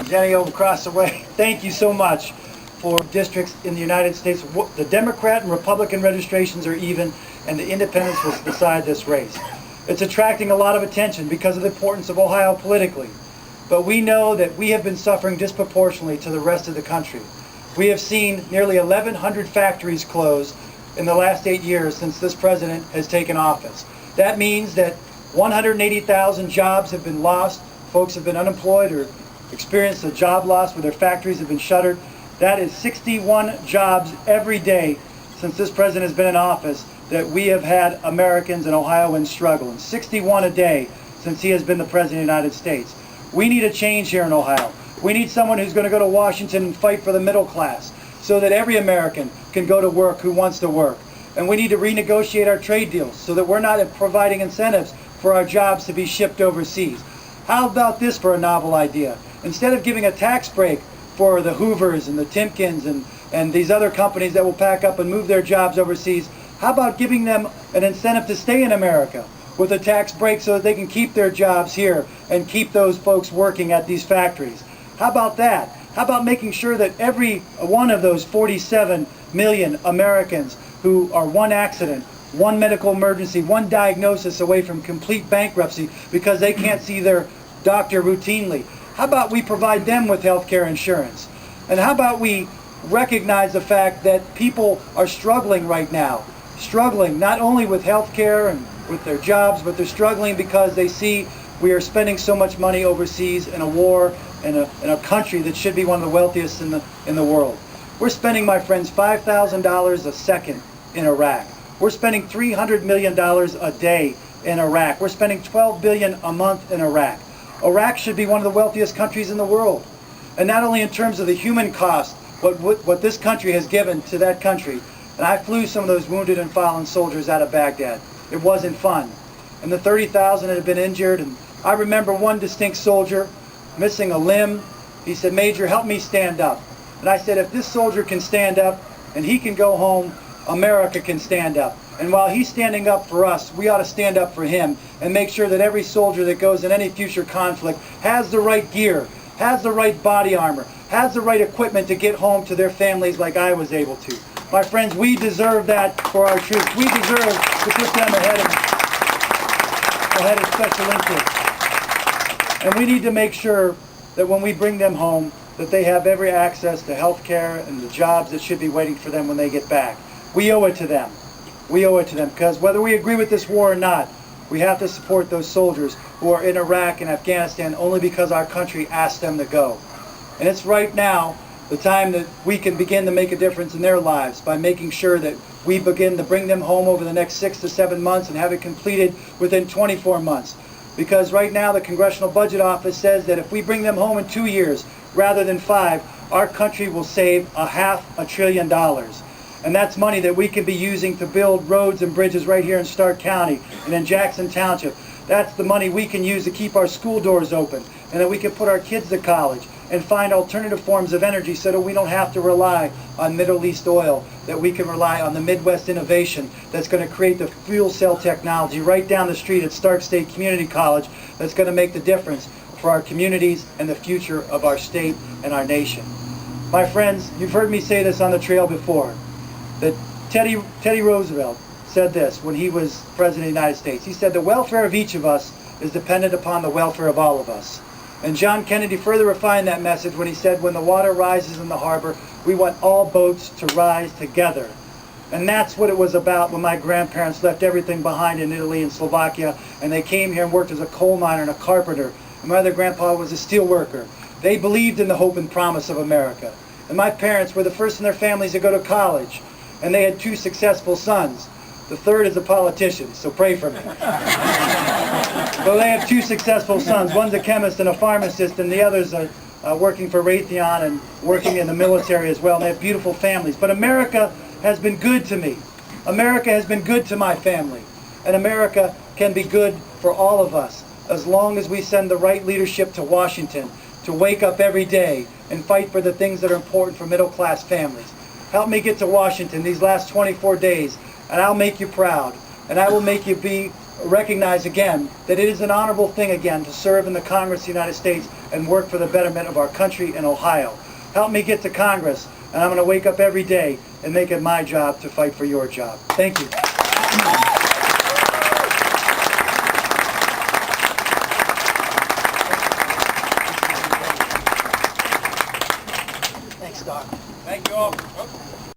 Jenny over across the way, thank you so much for districts in the United States. The Democrat and Republican registrations are even, and the independents will decide this race. It's attracting a lot of attention because of the importance of Ohio politically. But we know that we have been suffering disproportionately to the rest of the country. We have seen nearly 1,100 factories close in the last 8 years since this president has taken office. That means that 180,000 jobs have been lost. Folks have been unemployed or experienced a job loss where their factories have been shuttered. That is 61 jobs every day since this president has been in office that we have had Americans and Ohioans struggle. And 61 a day since he has been the president of the United States. We need a change here in Ohio. We need someone who's going to go to Washington and fight for the middle class so that every American can go to work who wants to work. And we need to renegotiate our trade deals so that we're not providing incentives for our jobs to be shipped overseas. How about this for a novel idea? Instead of giving a tax break for the Hoovers and the Timkins and these other companies that will pack up and move their jobs overseas, how about giving them an incentive to stay in America with a tax break so that they can keep their jobs here and keep those folks working at these factories? How about that? How about making sure that every one of those 47 million Americans who are one accident, one medical emergency, one diagnosis away from complete bankruptcy because they can't see their doctor routinely, how about we provide them with health care insurance? And how about we recognize the fact that people are struggling right now, struggling not only with health care and with their jobs, but they're struggling because they see we are spending so much money overseas in a war in a country that should be one of the wealthiest in the world. We're spending, my friends, $5,000 a second in Iraq. We're spending $300 million a day in Iraq. We're spending $12 billion a month in Iraq. Iraq should be one of the wealthiest countries in the world. And not only in terms of the human cost, but what this country has given to that country. And I flew some of those wounded and fallen soldiers out of Baghdad. It wasn't fun. And the 30,000 that had been injured, and I remember one distinct soldier missing a limb. He said, "Major, help me stand up." And I said, if this soldier can stand up and he can go home, America can stand up. And while he's standing up for us, we ought to stand up for him and make sure that every soldier that goes in any future conflict has the right gear, has the right body armor, has the right equipment to get home to their families like I was able to. My friends, we deserve that for our troops. We deserve to put them ahead of special interests. And we need to make sure that when we bring them home, that they have every access to health care and the jobs that should be waiting for them when they get back. We owe it to them. We owe it to them because whether we agree with this war or not, we have to support those soldiers who are in Iraq and Afghanistan only because our country asked them to go. And it's right now the time that we can begin to make a difference in their lives by making sure that we begin to bring them home over the next 6 to 7 months and have it completed within 24 months. Because right now the Congressional Budget Office says that if we bring them home in 2 years rather than 5, our country will save $500 billion. And that's money that we can be using to build roads and bridges right here in Stark County and in Jackson Township. That's the money we can use to keep our school doors open and that we can put our kids to college and find alternative forms of energy so that we don't have to rely on Middle East oil, that we can rely on the Midwest innovation that's going to create the fuel cell technology right down the street at Stark State Community College that's going to make the difference for our communities and the future of our state and our nation. My friends, you've heard me say this on the trail before, that Teddy Roosevelt said this when he was President of the United States. He said, the welfare of each of us is dependent upon the welfare of all of us. And John Kennedy further refined that message when he said, when the water rises in the harbor, we want all boats to rise together. And that's what it was about when my grandparents left everything behind in Italy and Slovakia, and they came here and worked as a coal miner and a carpenter. And my other grandpa was a steel worker. They believed in the hope and promise of America. And my parents were the first in their families to go to college. And they had 2 successful sons. The third is a politician, so pray for me. So they have 2 successful sons. One's a chemist and a pharmacist, and the other's working for Raytheon and working in the military as well. And they have beautiful families. But America has been good to me. America has been good to my family. And America can be good for all of us as long as we send the right leadership to Washington to wake up every day and fight for the things that are important for middle-class families. Help me get to Washington these last 24 days, and I'll make you proud. And I will make you recognize again that it is an honorable thing again to serve in the Congress of the United States and work for the betterment of our country and Ohio. Help me get to Congress, and I'm going to wake up every day and make it my job to fight for your job. Thank you.